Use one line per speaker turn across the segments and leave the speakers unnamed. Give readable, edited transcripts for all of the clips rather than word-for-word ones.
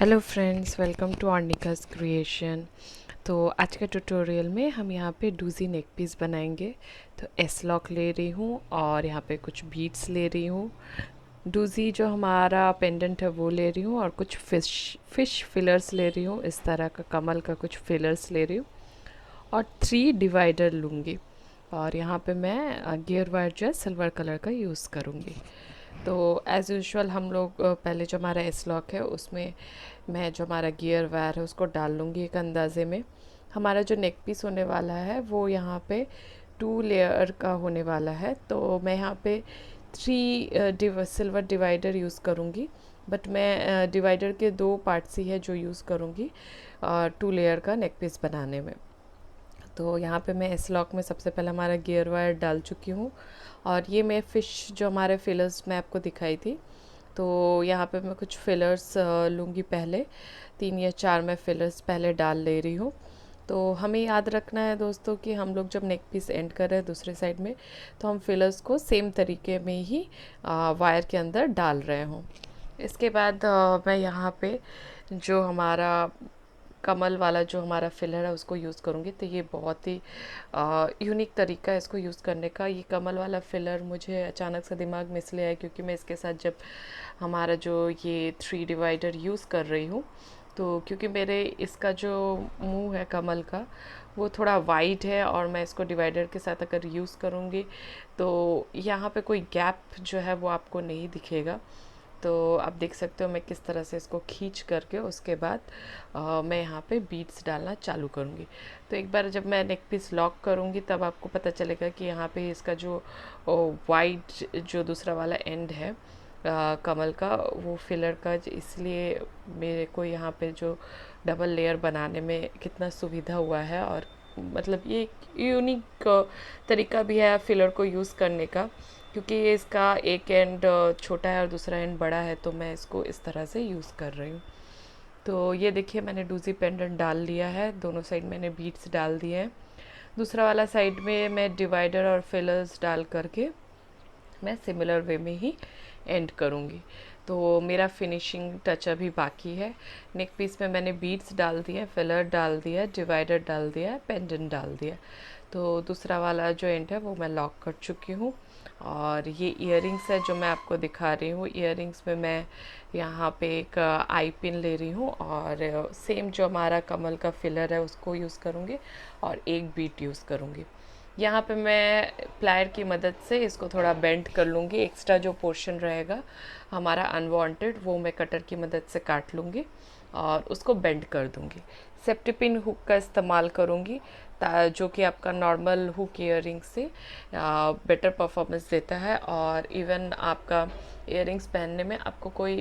Hello friends, welcome to Arnika's creation. तो आज के ट्यूटोरियल में हम यहाँ पे डूजी नेक पीस बनाएंगे। तो एस लॉक ले रही हूँ और यहाँ पे कुछ बीड्स ले रही हूँ। डूजी जो हमारा पेंडेंट है वो ले रही हूँ और कुछ फिश फिलर्स ले रही हूँ। इस तरह का कमल का कुछ फिलर्स ले रही हूँ और 3 डिवाइडर लूँगी। और यहाँ पे मैं गियर वायर जो है सिल्वर कलर का यूज़ करूँगी। तो एज़ यूजुअल हम लोग पहले जो हमारा एस लॉक है उसमें मैं जो हमारा गियर वायर है उसको डाल लूँगी एक अंदाज़े में। हमारा जो नेक पीस होने वाला है वो यहाँ पे 2 लेयर का होने वाला है। तो मैं यहाँ पे 3 सिल्वर डिवाइडर यूज़ करूँगी, बट मैं डिवाइडर के 2 पार्ट्स ही है जो यूज़ करूँगी 2 लेयर का नेक पीस बनाने में। तो यहाँ पे मैं इस लॉक में सबसे पहले हमारा गियर वायर डाल चुकी हूँ और ये मैं फ़िश जो हमारे फिलर्स मैं आपको दिखाई थी, तो यहाँ पे मैं कुछ फिलर्स लूँगी। पहले 3 या 4 मैं फिलर्स पहले डाल ले रही हूँ। तो हमें याद रखना है दोस्तों कि हम लोग जब नेक पीस एंड कर रहे हैं दूसरे साइड में, तो हम फिलर्स को सेम तरीके में ही वायर के अंदर डाल रहे हों। इसके बाद मैं यहाँ पे जो हमारा कमल वाला जो हमारा फिलर है उसको यूज़ करूँगी। तो ये बहुत ही यूनिक तरीका है इसको यूज़ करने का। ये कमल वाला फिलर मुझे अचानक से दिमाग में इसलिए आया क्योंकि मैं इसके साथ जब हमारा जो ये 3 डिवाइडर यूज़ कर रही हूँ, तो क्योंकि मेरे इसका जो मुंह है कमल का वो थोड़ा वाइड है और मैं इसको डिवाइडर के साथ अगर यूज़ करूँगी तो यहाँ पे कोई गैप जो है वो आपको नहीं दिखेगा। तो आप देख सकते हो मैं किस तरह से इसको खींच करके उसके बाद मैं यहाँ पे बीड्स डालना चालू करूँगी। तो एक बार जब मैं नेक पीस लॉक करूँगी तब आपको पता चलेगा कि यहाँ पे इसका जो वाइड जो दूसरा वाला एंड है कमल का वो फिलर का, इसलिए मेरे को यहाँ पे जो डबल लेयर बनाने में कितना सुविधा हुआ है। और मतलब ये एक यूनिक तरीका भी है फिलर को यूज़ करने का, क्योंकि ये इसका एक एंड छोटा है और दूसरा एंड बड़ा है, तो मैं इसको इस तरह से यूज़ कर रही हूँ। तो ये देखिए मैंने डूजी पेंडेंट डाल लिया है, दोनों साइड मैंने बीड्स डाल दिए हैं। दूसरा वाला साइड में मैं डिवाइडर और फिलर्स डाल करके मैं सिमिलर वे में ही एंड करूँगी। तो मेरा फिनिशिंग टच अभी बाकी है। नेक पीस में मैंने बीड्स डाल दिए, फिलर डाल दिया, डिवाइडर डाल दिया, पेंडेंट डाल दिया। तो दूसरा वाला जो एंड है वो मैं लॉक कर चुकी हूँ। और ये इयररिंग्स है जो मैं आपको दिखा रही हूँ। इयररिंग्स में मैं यहाँ पे एक आई पिन ले रही हूँ और सेम जो हमारा कमल का फिलर है उसको यूज़ करूँगी और एक बीट यूज़ करूँगी। यहाँ पे मैं प्लायर की मदद से इसको थोड़ा बेंड कर लूँगी। एक्स्ट्रा जो पोर्शन रहेगा हमारा अनवांटेड वो मैं कटर की मदद से काट लूँगी और उसको बेंड कर दूँगी। सेफ्टी पिन हुक का इस्तेमाल करूँगी जो कि आपका नॉर्मल हुक इयररिंग से बेटर परफॉर्मेंस देता है। और इवन आपका इयररिंग्स पहनने में आपको कोई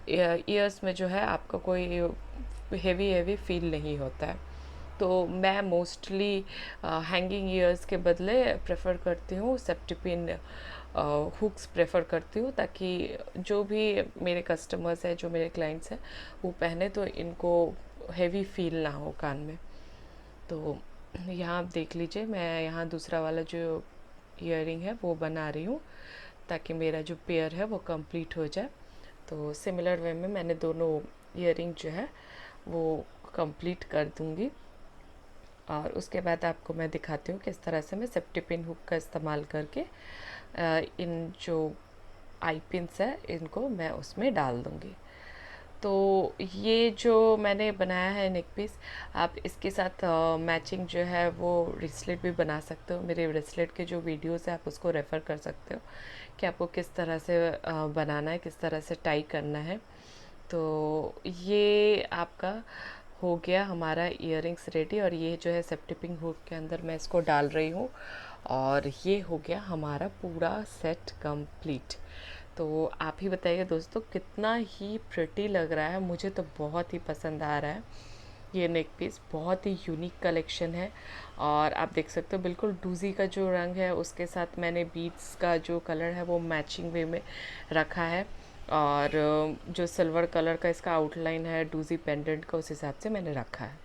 ईयर्स में जो है आपका कोई हेवी फील नहीं होता है। तो मैं मोस्टली हैंगिंग ईयर्स के बदले प्रेफर करती हूँ सेफ्टी पिन हुक्स प्रेफर करती हूँ, ताकि जो भी मेरे कस्टमर्स हैं, जो मेरे क्लाइंट्स हैं, वो पहने तो इनको हेवी फील ना हो कान में। तो यहाँ आप देख लीजिए मैं यहाँ दूसरा वाला जो ईयरिंग है वो बना रही हूँ ताकि मेरा जो पेयर है वो कंप्लीट हो जाए। तो सिमिलर वे में मैंने दोनों ईयरिंग जो है वो कंप्लीट कर दूँगी। और उसके बाद आपको मैं दिखाती हूँ किस तरह से मैं सेफ्टी पिन हुक का इस्तेमाल करके इन जो आई पिन्स है इनको मैं उसमें डाल दूँगी। तो ये जो मैंने बनाया है नेक पीस, आप इसके साथ मैचिंग जो है वो ब्रेसलेट भी बना सकते हो। मेरे ब्रेसलेट के जो वीडियोस है आप उसको रेफ़र कर सकते हो कि आपको किस तरह से बनाना है, किस तरह से टाई करना है। तो ये आपका हो गया हमारा इयररिंग्स रेडी। और ये जो है सेफ्टी पिन हुक के अंदर मैं इसको डाल रही हूँ और ये हो गया हमारा पूरा सेट कंप्लीट। तो आप ही बताइए दोस्तों कितना ही प्रिटी लग रहा है। मुझे तो बहुत ही पसंद आ रहा है। ये नेक पीस बहुत ही यूनिक कलेक्शन है और आप देख सकते हो बिल्कुल डूजी का जो रंग है उसके साथ मैंने बीड्स का जो कलर है वो मैचिंग वे में रखा है। और जो सिल्वर कलर का इसका आउटलाइन है डूजी पेंडेंट का, उस हिसाब से मैंने रखा है।